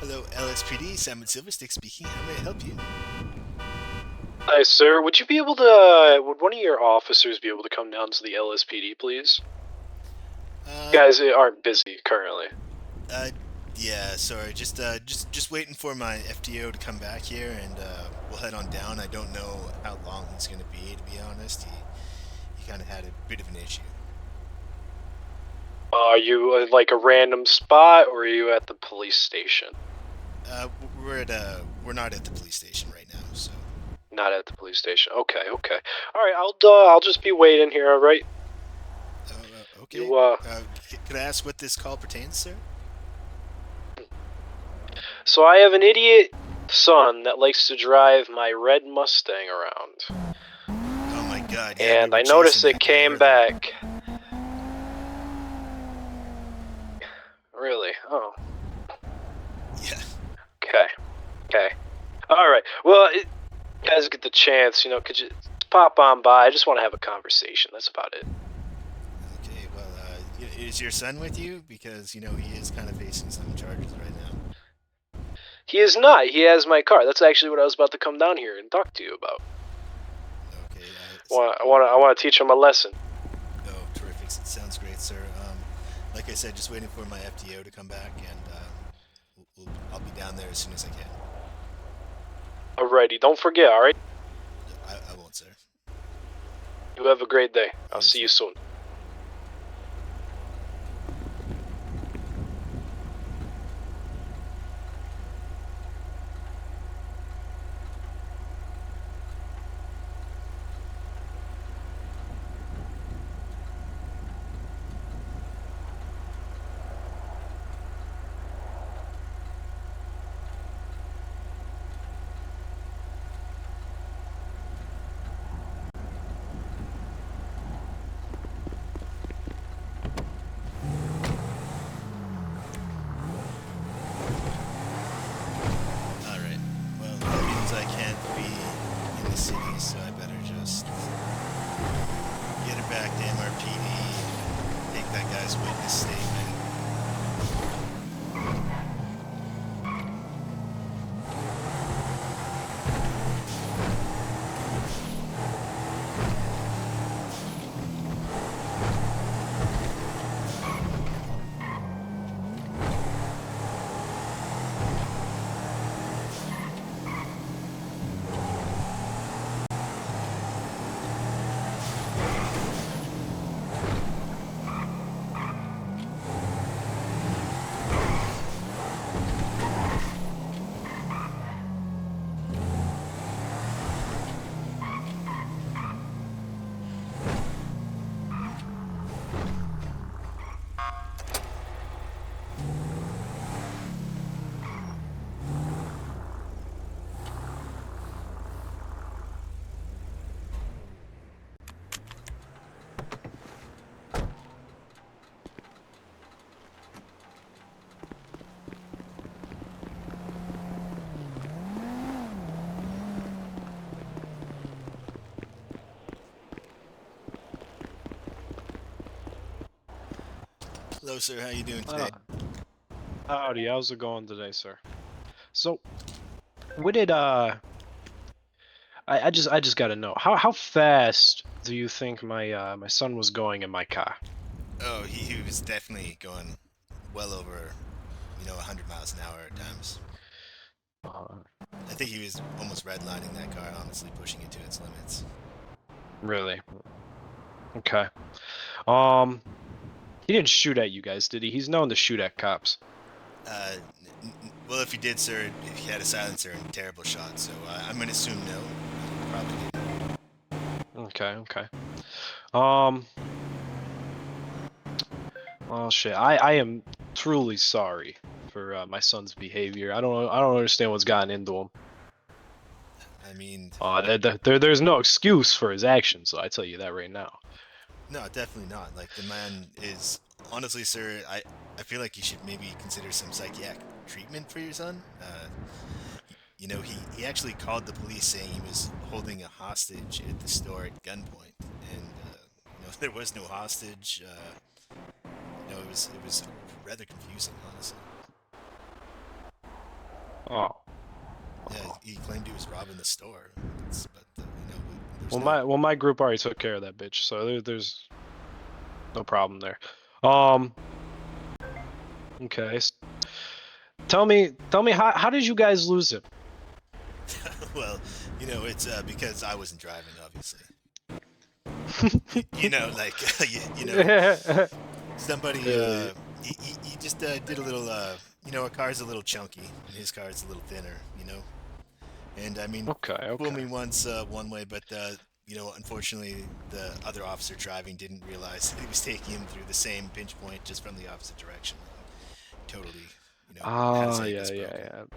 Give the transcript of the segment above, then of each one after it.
Hello, LSPD. Simon Silverstick speaking. How may I help you? Hi, sir. Would you be able to, would one of your officers be able to come down to the LSPD, please? Uh, You guys aren't busy currently. uh, yeah. Sorry. Just waiting for my FTO to come back here, and we'll head on down. I don't know how long he's gonna be. To be honest, he kind of had a bit of an issue. Are you like a random spot, or are you at the police station? We're not at the police station right now, so. Not at the police station. Okay, okay. All right, I'll just be waiting here. All right. Okay. You Could I ask what this call pertains, sir? So I have an idiot son that likes to drive my red Mustang around, Oh my God! Yeah, we and were I chasing noticed that it guy came earlier. back. Really? Oh. Yeah. Okay. Okay. All right. Well, you guys get the chance, could you pop on by? I just want to have a conversation. That's about it. Okay. Well, is your son with you? Because he is kind of facing some charges right now. He is not. He has my car. That's actually what I was about to come down here and talk to you about. Okay. I want to teach him a lesson. Oh, terrific. Sounds great, sir. Like I said, just waiting for my FTO to come back, and I'll be down there as soon as I can. Alrighty. Don't forget, alright? I won't, sir. You have a great day. I'll You see as you well. soon. All right. Well, that means I can't be in the city, so I better just get it back to MRPD, take that guy's witness statement. Hello, sir. How you doing today? Ah, howdy. How's it going today, sir? So, what did I just gotta know how fast do you think my son was going in my car? Oh, he was definitely going well over, 100 miles an hour at times. Uh, I think he was almost redlining that car, honestly, pushing it to its limits. really? Okay. Um, he didn't shoot at you guys, did he? He's known to shoot at cops. Uh, well, if he did, sir, he had a silencer and terrible shot, so I'm gonna assume no. Probably didn't. Okay, okay. Um, well, shit. I am truly sorry for my son's behavior. I don't understand what's gotten into him. I mean, There's no excuse for his actions, so I tell you that right now. no, definitely not. Like the man is honestly, sir. I feel like you should maybe consider some psychiatric treatment for your son. He actually called the police saying he was holding a hostage at the store at gunpoint, and there was no hostage. It was rather confusing, honestly. Oh. Yeah, he claimed he was robbing the store. But there's Well, no. my group already took care of that bitch, so there's no problem there. Okay. Tell me, how did you guys lose him? Well, it's because I wasn't driving, obviously. Like somebody he just did a little our car's a little chunky and his car's a little thinner, and I mean, Okay, fool me okay. once one way, but unfortunately the other officer driving didn't realize that he was taking him through the same pinch point just from the opposite direction. Totally, had his Ah, yeah, ankles yeah, broken.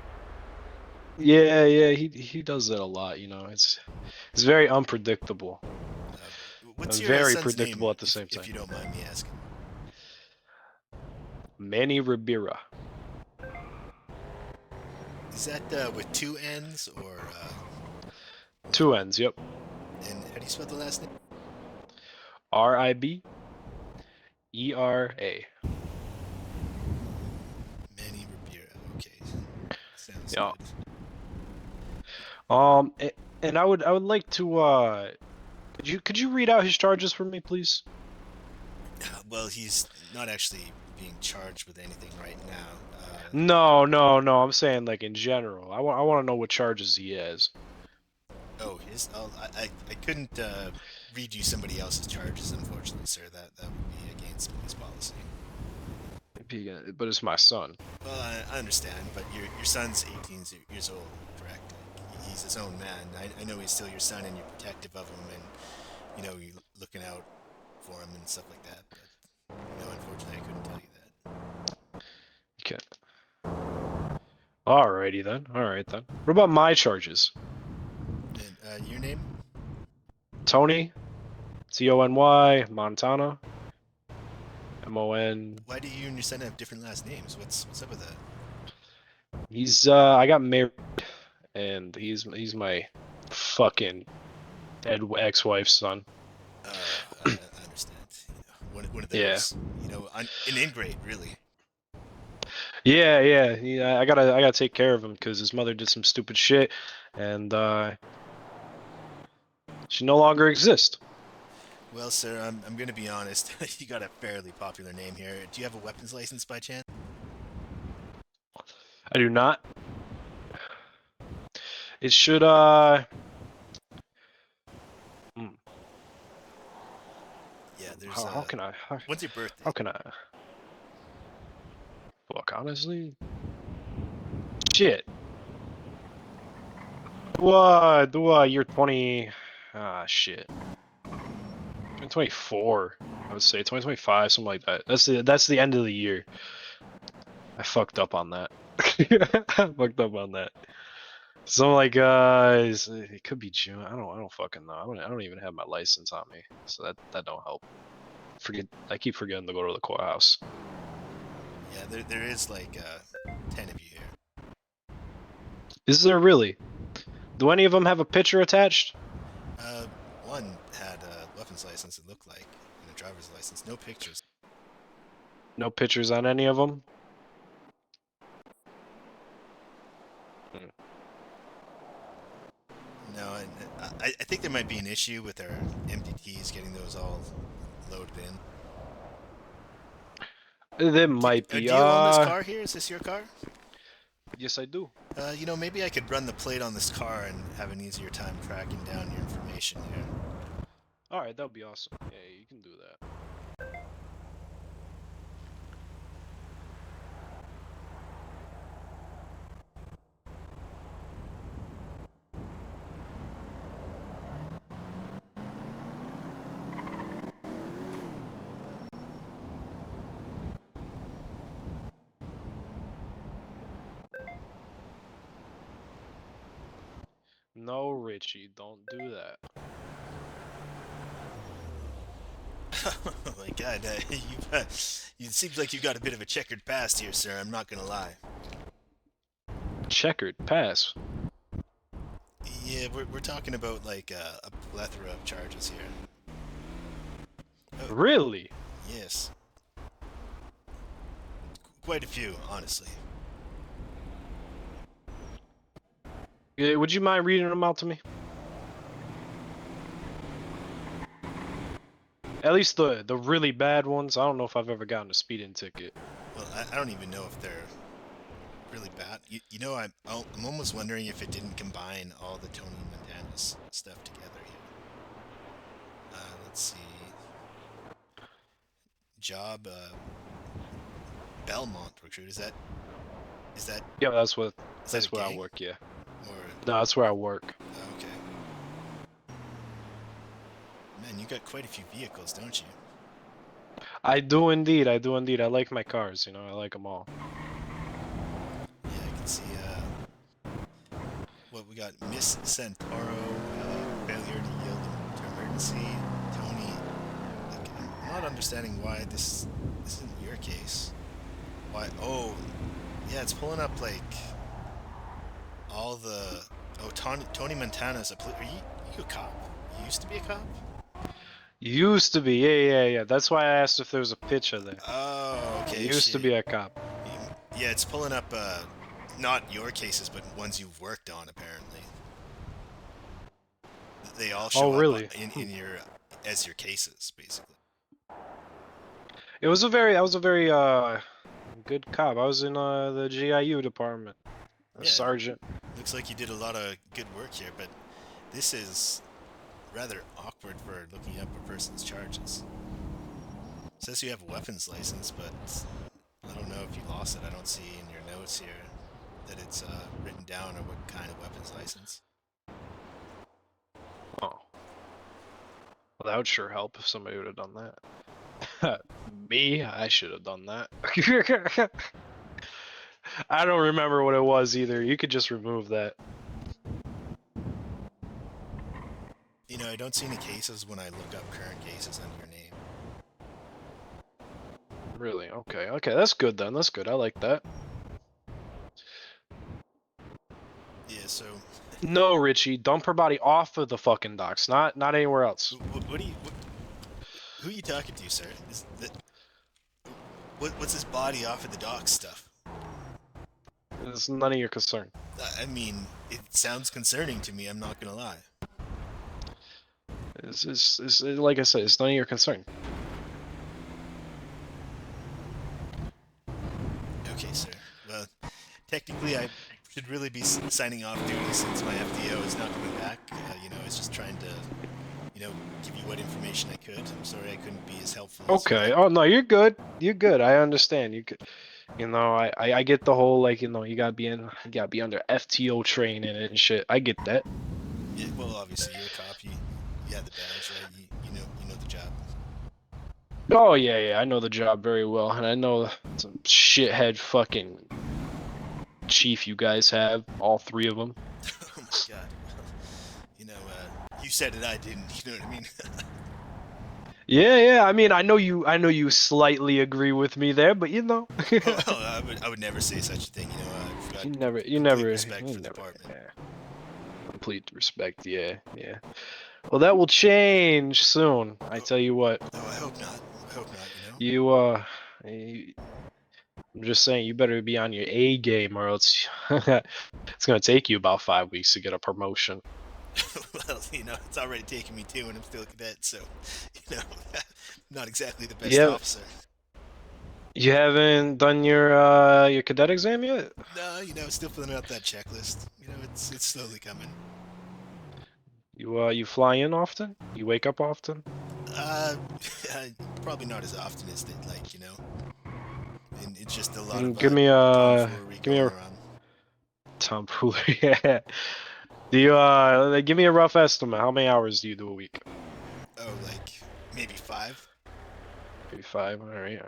yeah. Yeah, he does that a lot, it's very unpredictable What's and your very son's predictable name, at the if same time. you don't mind me asking? Manny Ribera. Is that with two N's or one? Two N's, yep. And how do you spell the last name? Ribera. Manny Rivera. Okay, sounds Yeah. good. And I would like to could you read out his charges for me, please? Well, he's not actually being charged with anything right now. No. I'm saying like in general. I want to know what charges he has. Oh, his. Oh, I couldn't read you somebody else's charges, unfortunately, sir. That would be against his policy. But it's my son. Well, I understand, but your son's 18 years old, correct? Like, he's his own man. I know he's still your son, and you're protective of him, and you're looking out for him and stuff like that. But unfortunately, I couldn't tell you that. Okay. Alrighty then. Alright then. What about my charges? And your name? Tony, Tony, Montana, Mon. Why do you and your son have different last names? What's up with that? I got married, and he's my fucking dead ex-wife's son. I understand. One of Yeah. those, an ingrate, really. Yeah. I gotta take care of him because his mother did some stupid shit, and she no longer exists. Well, sir, I'm gonna be honest. You got a fairly popular name here. Do you have a weapons license by chance? I do not. It should hmm, Yeah, there's how can I When's your birthday? how can I fuck honestly? Shit. What you're 20 shit. 2024, I would say 2025, something like that. That's the end of the year. I fucked up on that. I fucked up on that. So like it could be June. I don't fucking know. I don't even have my license on me, so that don't help. I keep forgetting to go to the courthouse. Yeah, there is like 10 of you here. Is there really? Do any of them have a picture attached? Uh, One had a weapons license, it looked like, and a driver's license. No pictures. No pictures on any of them? No, and I think there might be an issue with our MDTs getting those all loaded in. There might be. Do you own this car here? Is this your car? Yes, I do. Maybe I could run the plate on this car and have an easier time tracking down your information here. All right, that would be awesome. Yeah, you can do that. No, Richie, don't do that. Oh my God, it seems like you've got a bit of a checkered past here, sir. I'm not gonna lie. Checkered pass. Yeah, we're talking about like a plethora of charges here. Oh, Really? yes, quite a few, honestly. Would you mind reading them out to me? At least the really bad ones. I don't know if I've ever gotten a speeding ticket. Well, I don't even know if they're really bad. You know, I'm almost wondering if it didn't combine all the Tony Montana's stuff together here. Let's see. Job Belmont recruit. Is that Yeah, that's what is that a I gang work. Yeah, or no, that's where I work. okay? Man, you got quite a few vehicles, don't you? I do indeed. I do indeed. I like my cars. You know, I like them all. Yeah, I can see. What we got? Miss Centauro, failure to yield to emergency. Tony, like, I'm not understanding why this isn't your case. Why? Oh, yeah, it's pulling up like all the. Oh, Tony Montana's a. Are you a cop? You used to be a cop? Used to be. Yeah. That's why I asked if there was a picture there. Oh, I okay, used to shit. be a cop. Yeah, it's pulling up not your cases, but ones you've worked on apparently. They all Oh, show up really? in your as your cases, basically. It was a very. I was a very good cop. I was in the GIU department. A Yeah, sergeant. looks like you did a lot of good work here, but this is rather awkward for looking up a person's charges. Says you have a weapons license, but I don't know if you lost it. I don't see in your notes here that it's written down or what kind of weapons license. Oh, well, that would sure help if somebody would have done that. Me, I should have done that. I don't remember what it was either. You could just remove that. You know, I don't see any cases when I look up current cases under your name. Really? Okay. Okay, that's good then. That's good. I like that. Yeah, so No, Richie, dump her body off of the fucking docks, not anywhere else. what do you who are you talking to, sir? Is that what's his body off of the dock stuff? It's none of your concern. I mean, it sounds concerning to me. I'm not gonna lie. It's like I said, it's none of your concern. Okay, sir. Well, technically, I should really be signing off duty since my FDO is not coming back. You know, I was just trying to, give you what information I could. I'm sorry I couldn't be as helpful as you'd Okay. like. Oh no, you're good. You're good. I understand. You could, I get the whole like, you gotta be under FTO training and shit. I get that. Yeah, well, obviously you're a cop. You had the badge, right? You know the job. Oh yeah, I know the job very well, and I know some shithead fucking chief you guys have, all three of them. Oh my God. You said it. I didn't. You know what I mean? Yeah. I mean, I know you slightly agree with me there, but Well, I would never say such a thing. I've got you complete never, respect for the department. yeah. Complete respect, yeah. Well, that will change soon. I tell you what, Oh, I hope not. I hope not. you, I'm just saying, you better be on your A game, or else it's gonna take you about 5 weeks to get a promotion. Well, it's already taken me 2, and I'm still a cadet, so you know, not exactly the best Yeah, officer. you haven't done your cadet exam yet? No, still filling out that checklist. It's slowly coming. You fly in often? You wake up often? Uh, probably not as often as they'd like. And it's just a lot of Give me tomfoolery give me going a around. tomfoolery. Yeah. Do you give me a rough estimate? How many hours do you do a week? Oh, like maybe 5. Maybe 5. All right.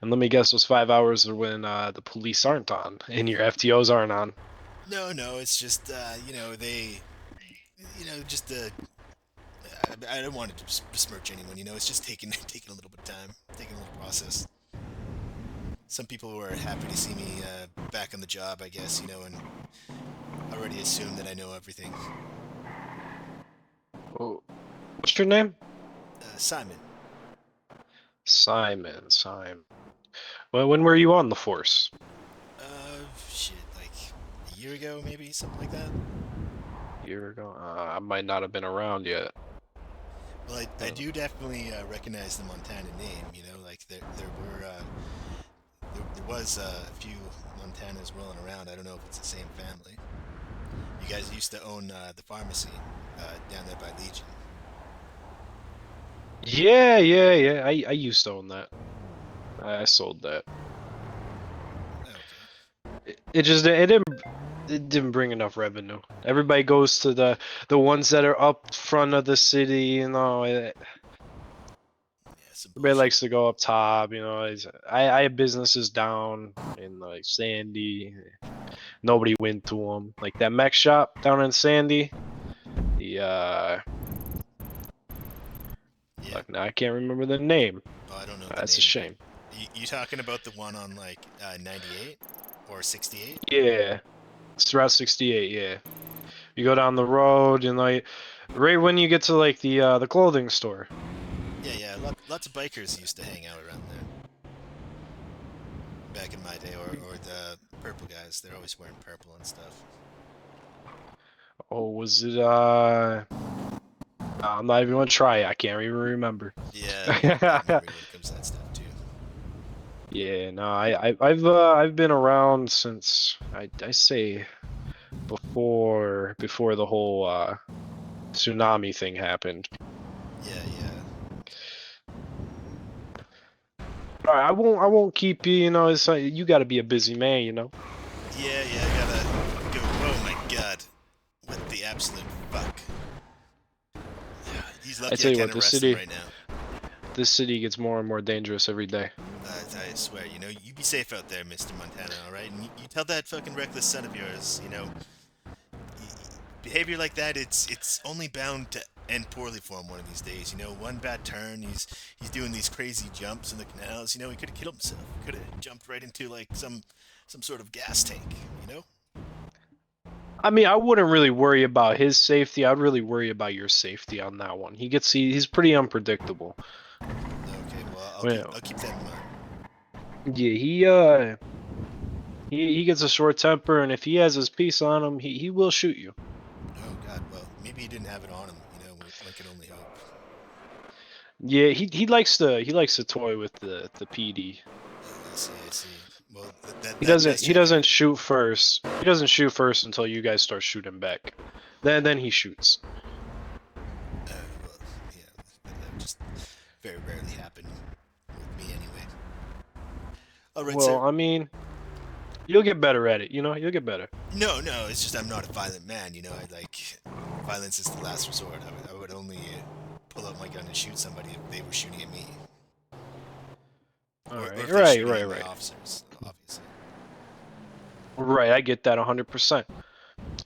And let me guess, those 5 hours are when the police aren't on and your FTOs aren't on. No, it's just they, just I don't want to besmirch anyone. It's just taking taking a little bit of time, taking a little process. Some people were happy to see me back on the job, I guess, and already assume that I know everything. Oh, what's your name? Simon, Simon. Well, when were you on the force? shit, like a year ago, maybe something like that. year ago. I might not have been around yet. Well, I do definitely recognize the Montana name. You know, like there was a few Montanas rolling around. I don't know if it's the same family. You guys used to own the pharmacy down there by Legion. Yeah, yeah, yeah. I used to own that. I sold that. Okay. It didn't bring enough revenue. Everybody goes to the ones that are up front of the city, you know. Yeah, some Everybody bullshit. likes to go up top, you know. I have businesses down in like Sandy. Nobody went to them. Like that mech shop down in Sandy. The Yeah. fuck, now I can't remember the name. Oh, I don't know the That's a name of it. shame. You talking about the one on like 98 or 68? Yeah, it's Route 68. Yeah, you go down the road and like right when you get to like the clothing store. Yeah, yeah. Lots of bikers used to hang out around there back in my day, or the purple guys. They're always wearing purple and stuff. Oh, was it I'm not even gonna try it. I can't even remember. Yeah, I've got bad memory when it comes to that stuff too. Yeah, no, I've been around since I say before the whole tsunami thing happened. Yeah, yeah. All right, I won't keep you. You know, it's like, you got to be a busy man. You know. Yeah, yeah, I gotta go. Oh my god. What the absolute fuck? Yeah, he's I lucky I tell you can't what, arrest him right now. this city gets more and more dangerous every day. I swear, you know, you be safe out there, Mr. Montana, alright? And you tell that fucking reckless son of yours, you know, behavior like that, it's only bound to end poorly for him one of these days. You know, one bad turn, he's doing these crazy jumps in the canals. You know, he could have killed himself. He could have jumped right into like some sort of gas tank. You know? I mean, I wouldn't really worry about his safety. I'd really worry about your safety on that one. He's pretty unpredictable. Okay, well, Well, I'll keep that in mind. yeah, he gets a short temper, and if he has his piece on him, he will shoot you. Oh God, well, maybe he didn't have it on him. You know, one can only hope. Yeah, he likes to toy with the PD. Oh, I see, I see. Well, He that doesn't does he check doesn't out. shoot first. He doesn't shoot first until you guys start shooting back. Then he shoots. Well, yeah, that would just very rarely happen with me anyway. All right, Well, sir. I mean, you'll get better at it. You know, you'll get better. No, no, it's just I'm not a violent man, you know. I like violence is the last resort. I would only pull out my gun and shoot somebody if they were shooting at me, All or right, if they're right, shooting right, at my right, officers, obviously. right. I get that 100%.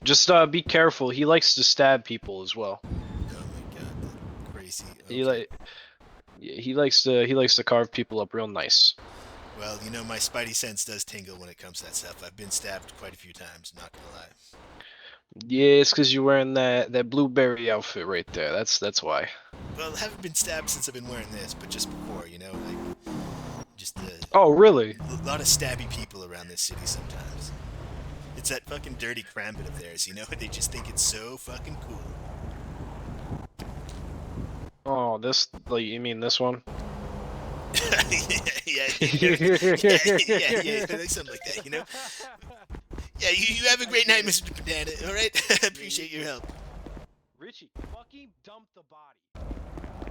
Just be careful. He likes to stab people as well. Oh my God, that crazy. He Okay. like yeah, he likes to carve people up real nice. Well, you know, my spidey sense does tingle when it comes to that stuff. I've been stabbed quite a few times. Not gonna lie. Yeah, it's because you're wearing that blueberry outfit right there. That's why. Well, I haven't been stabbed since I've been wearing this, but just before, you know, like just Oh, really? a lot of stabby people around this city sometimes. It's that fucking dirty crambit of theirs, you know? They just think it's so fucking cool. Oh, this like you mean this one? Yeah, yeah, like something like that, you know? Yeah, you have a great night, Mr. Banana, alright? Appreciate your help. Richie, fucking dump the body.